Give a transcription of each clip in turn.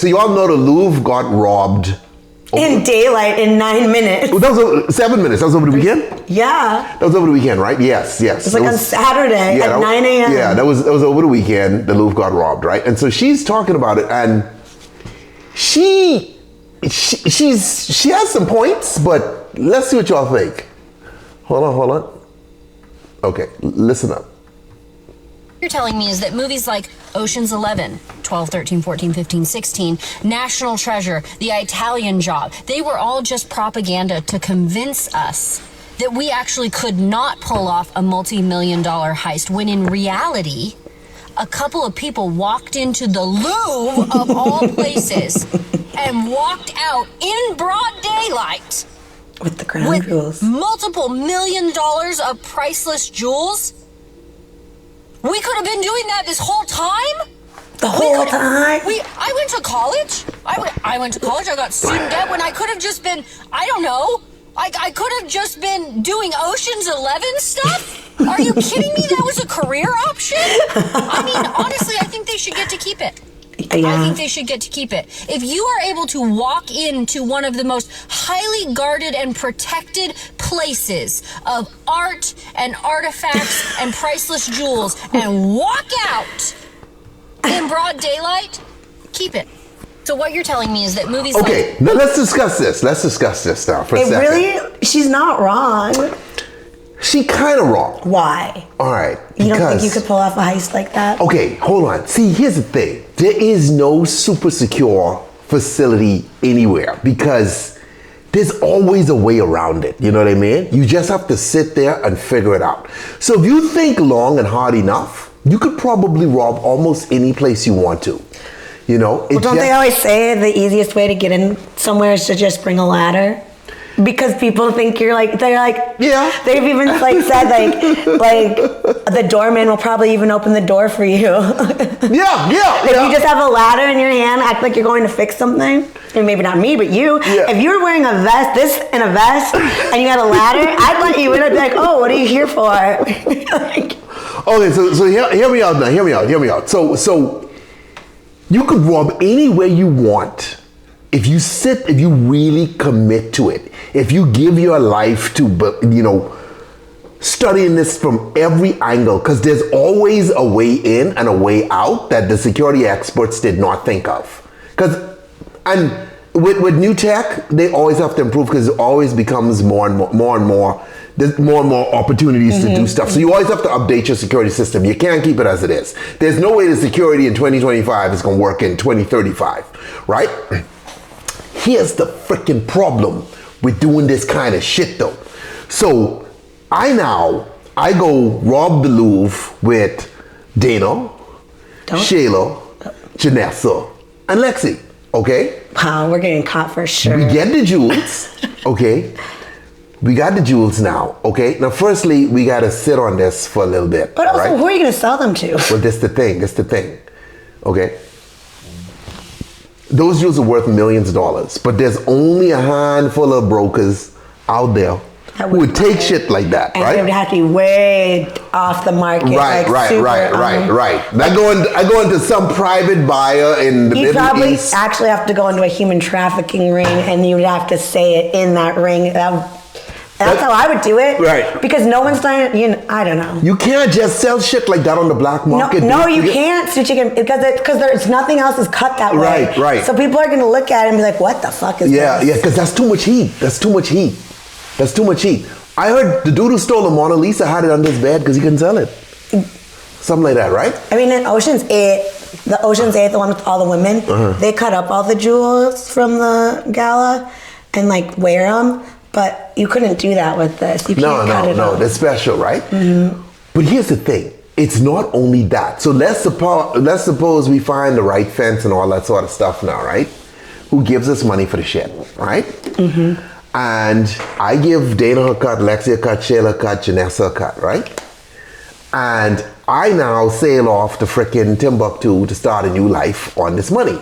So you all know the Louvre got robbed. In daylight, in 9 minutes. That was 7 minutes. That was over the weekend? Yeah. That was over the weekend, right? Yes. It was like on Saturday at 9 a.m. Yeah, that was over the weekend. The Louvre got robbed, right? And so she's talking about it, and she has some points, but let's see what y'all think. Hold on. Okay, listen up. You're telling me is that movies like Ocean's 11, 12, 13, 14, 15, 16, National Treasure, The Italian Job, they were all just propaganda to convince us that we actually could not pull off a multi-million-dollar heist, when in reality, a couple of people walked into the Louvre, of all places, and walked out in broad daylight with the crown jewels, multiple $1 million of priceless jewels. We could have been doing that this whole time. The whole time? I went to college. I went to college. I got student debt when I could have just been, I don't know. I could have just been doing Ocean's 11 stuff. Are you kidding me? That was a career option? I mean, honestly, I think they should get to keep it. Yeah. I think they should get to keep it. If you are able to walk into one of the most highly guarded and protected places of art and artifacts and priceless jewels and walk out in broad daylight, keep it. So what you're telling me is that movies Okay, now let's discuss this. Let's discuss this now for a second. Really? She's not wrong. She kind of wrong. Why? All right. You don't think you could pull off a heist like that? Okay, hold on. See, here's the thing. There is no super secure facility anywhere because there's always a way around it. You know what I mean? You just have to sit there and figure it out. So if you think long and hard enough, you could probably rob almost any place you want to. You know? Well, don't they always say the easiest way to get in somewhere is to just bring a ladder? Because people think they're like, yeah. They've even like said like the doorman will probably even open the door for you. Yeah. If you just have a ladder in your hand, act like you're going to fix something. And maybe not me, but you. Yeah. If you were wearing a vest, and you had a ladder, I'd let you in. I'd be like, oh, what are you here for? Okay, so hear me out now. Hear me out. So you could rob anywhere you want. If you really commit to it, if you give your life to, studying this from every angle, because there's always a way in and a way out that the security experts did not think of. And with new tech, they always have to improve because it always becomes more and more. There's more and more opportunities to do stuff. So you always have to update your security system. You can't keep it as it is. There's no way the security in 2025 is going to work in 2035, right? Here's the freaking problem with doing this kind of shit though. So I go rob the Louvre with Dana, Shayla, Janessa, and Lexi, okay? Wow, we're getting caught for sure. We get the jewels, okay? We got the jewels now, okay? Now firstly, we gotta sit on this for a little bit. But also, right? who are you gonna sell them to? Well, that's the thing, okay? Those jewels are worth millions of dollars, but there's only a handful of brokers out there who would take shit like that, and right? it would have to be way off the market. Right. I go into some private buyer in the Middle East. You probably actually have to go into a human trafficking ring, and you would have to say it in that ring. That's how I would do it. Right. Because no one's done it, I don't know. You can't just sell shit like that on the black market. No, you can't, because there's nothing else is cut that way. Right. So people are going to look at it and be like, what the fuck is this? Yeah, because that's too much heat. I heard the dude who stole the Mona Lisa had it under his bed because he couldn't sell it. Something like that, right? I mean, in Ocean's 8, the one with all the women, they cut up all the jewels from the gala and like wear them. But you couldn't do that with this. You can't cut it off. That's special, right? Mm-hmm. But here's the thing. It's not only that. So let's suppose we find the right fence and all that sort of stuff now, right? Who gives us money for the shit, right? Mm-hmm. And I give Dana a cut, Lexi a cut, Shayla a cut, Janessa a cut, right? And I now sail off to frickin' Timbuktu to start a new life on this money.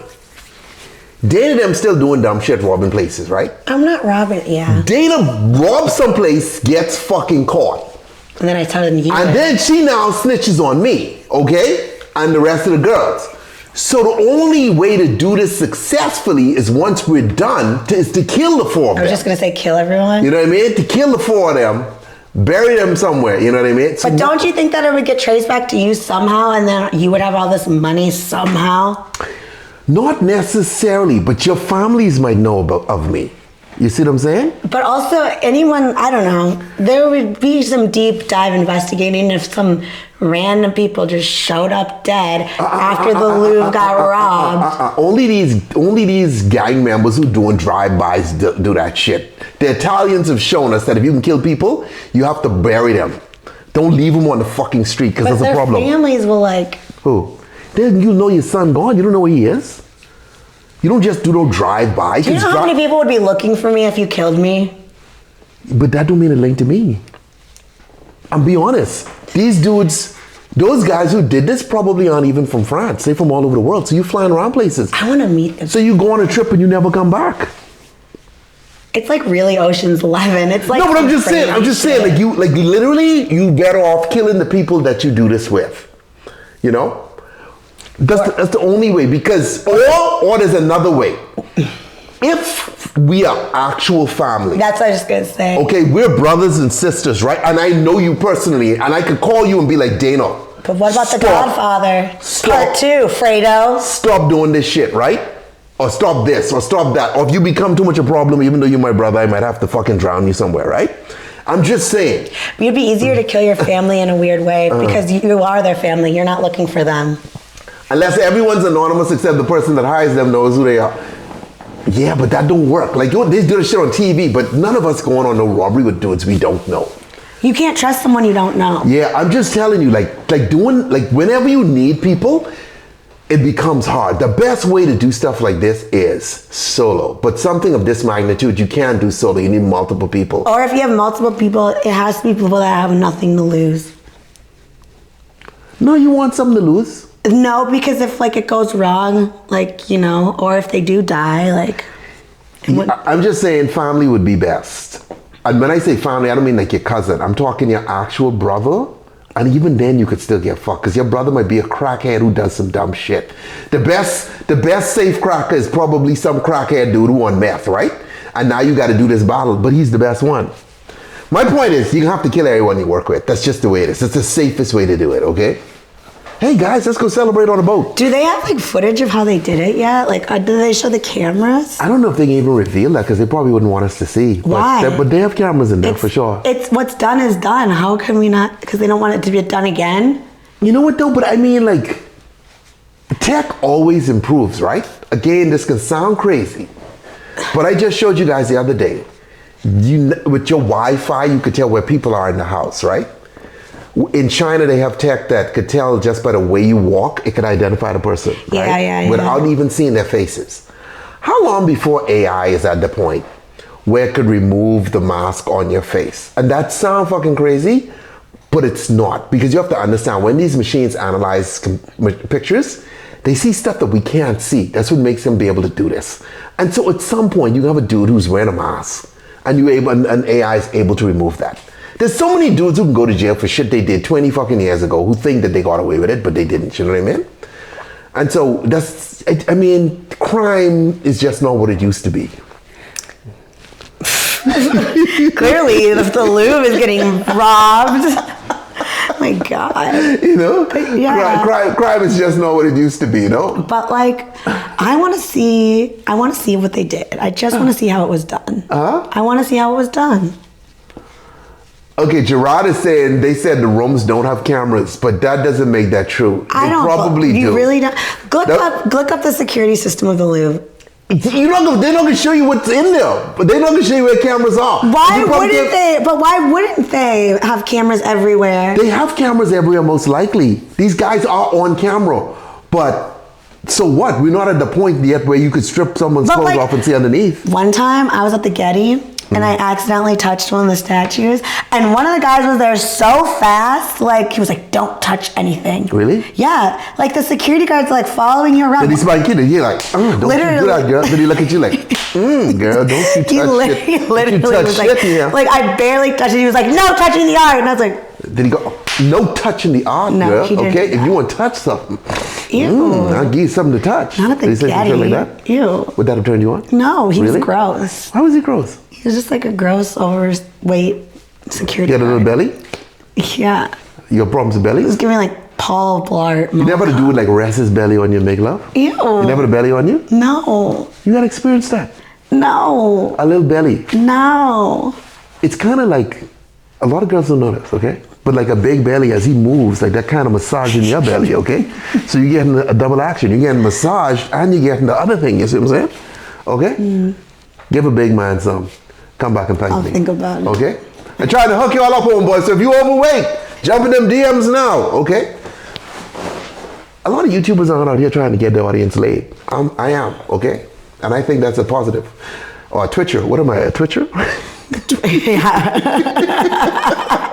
Dana them still doing dumb shit, robbing places, right? I'm not robbing, yeah. Dana robs someplace, gets fucking caught. And then I tell them then she now snitches on me, okay? And the rest of the girls. So the only way to do this successfully is once we're done, is to kill the 4 of them. I was just going to say kill everyone. You know what I mean? To kill the 4 of them, bury them somewhere, you know what I mean? So but don't you think that it would get traced back to you somehow and then you would have all this money somehow? Not necessarily, but your families might know of me. You see what I'm saying? But also anyone, I don't know, there would be some deep dive investigating if some random people just showed up dead after the Louvre got robbed. Only these gang members who doing drive-bys do that shit. The Italians have shown us that if you can kill people, you have to bury them. Don't leave them on the fucking street because that's a problem. But their families will like... Who? Then you know your son gone. You don't know where he is. You don't just do no drive-by. Do you know how many people would be looking for me if you killed me? But that don't mean a link to me. I'm be honest. These dudes, those guys who did this probably aren't even from France. They're from all over the world. So you're flying around places. I want to meet them. So you go on a trip and you never come back. It's like really Ocean's 11. It's like no, but I'm just saying, like literally, you better off killing the people that you do this with. You know? That's the only way, because or there's another way. If we are actual family. That's what I was just gonna say. Okay, we're brothers and sisters, right? And I know you personally, and I could call you and be like, Dana. But what about The Godfather? Part 2, Fredo. Stop doing this shit, right? Or stop this, or stop that. Or if you become too much a problem, even though you're my brother, I might have to fucking drown you somewhere, right? I'm just saying. It'd be easier to kill your family in a weird way because you are their family. You're not looking for them. Unless everyone's anonymous except the person that hires them knows who they are. Yeah, but that don't work. Like, they do this shit on TV, but none of us going on no robbery with dudes we don't know. You can't trust someone you don't know. Yeah, I'm just telling you, like whenever you need people, it becomes hard. The best way to do stuff like this is solo. But something of this magnitude, you can't do solo. You need multiple people. Or if you have multiple people, it has to be people that have nothing to lose. No, you want something to lose. No, because if like it goes wrong, like, you know, or if they do die, like... I'm just saying family would be best. And when I say family, I don't mean like your cousin. I'm talking your actual brother. And even then you could still get fucked because your brother might be a crackhead who does some dumb shit. The best safe cracker is probably some crackhead dude who on meth, right? And now you got to do this battle, but he's the best one. My point is, you have to kill everyone you work with. That's just the way it is. It's the safest way to do it, okay? Hey guys, let's go celebrate on a boat. Do they have like footage of how they did it yet? Like, do they show the cameras? I don't know if they can even reveal that because they probably wouldn't want us to see. Why? But they have cameras in there for sure. It's what's done is done. How can we not? Because they don't want it to be done again. You know what though? But I mean, like, tech always improves, right? Again, this can sound crazy, but I just showed you guys the other day. With your Wi-Fi, you could tell where people are in the house, right? In China, they have tech that could tell just by the way you walk, it could identify the person, right? Yeah. Without even seeing their faces. How long before AI is at the point where it could remove the mask on your face? And that sounds fucking crazy, but it's not. Because you have to understand, when these machines analyze pictures, they see stuff that we can't see. That's what makes them be able to do this. And so at some point, you have a dude who's wearing a mask, and AI is able to remove that. There's so many dudes who can go to jail for shit they did 20 fucking years ago who think that they got away with it, but they didn't, you know what I mean? And so crime is just not what it used to be. Clearly, if the Louvre is getting robbed. Oh my God. You know? Yeah. Crime is just not what it used to be, you know? But like, I want to see what they did. I just want to see how it was done. I want to see how it was done. Okay, Gerard is saying they said the rooms don't have cameras, but that doesn't make that true. I don't. Probably do. You really don't. Look up the security system of the Louvre. They're not going to show you what's in there, but they're not going to show you where cameras are. Why wouldn't they? But why wouldn't they have cameras everywhere? They have cameras everywhere, most likely. These guys are on camera, but so what? We're not at the point yet where you could strip someone's clothes off and see underneath. One time, I was at the Getty. And I accidentally touched one of the statues. And one of the guys was there so fast, like, he was like, don't touch anything. Really? Yeah. Like, the security guard's, like, following you around. Did he spike you? You're like, don't you do that, girl. Did he look at you like, girl, don't you touch shit. He literally was like, I barely touched it. He was like, no touching the art. And I was like. Did he go, No touching the art, No, girl. he didn't Okay, do if that. you want to touch something, Ew. I'll give you something to touch. Not at the They say some shit Getty. like that. Ew. Would that have turned you on? No, he was Really? gross. Why was he gross? He was just like a gross, overweight security He had a little guard. belly. Yeah. Your problem's belly. He was giving like Paul Blart. You never had to do it like rest his belly on you and make love? Ew. You never had a belly on you? No. You gotta experience that. No. A little belly. No. It's kind of like, a lot of girls don't know this, okay? But like a big belly as he moves, like that kind of massage in your belly, okay? So you're getting a double action. You're getting massaged and you're getting the other thing, you see what I'm saying? Okay? Give a big man some. Come back and thank I'll me. think about it. Okay? I'm trying to hook you all up, homeboy. So if you overweight, jump in them DMs now, okay? A lot of YouTubers are out here trying to get the audience laid. I am, okay? And I think that's a positive. Or a Twitcher. What am I, a Twitcher? Yeah.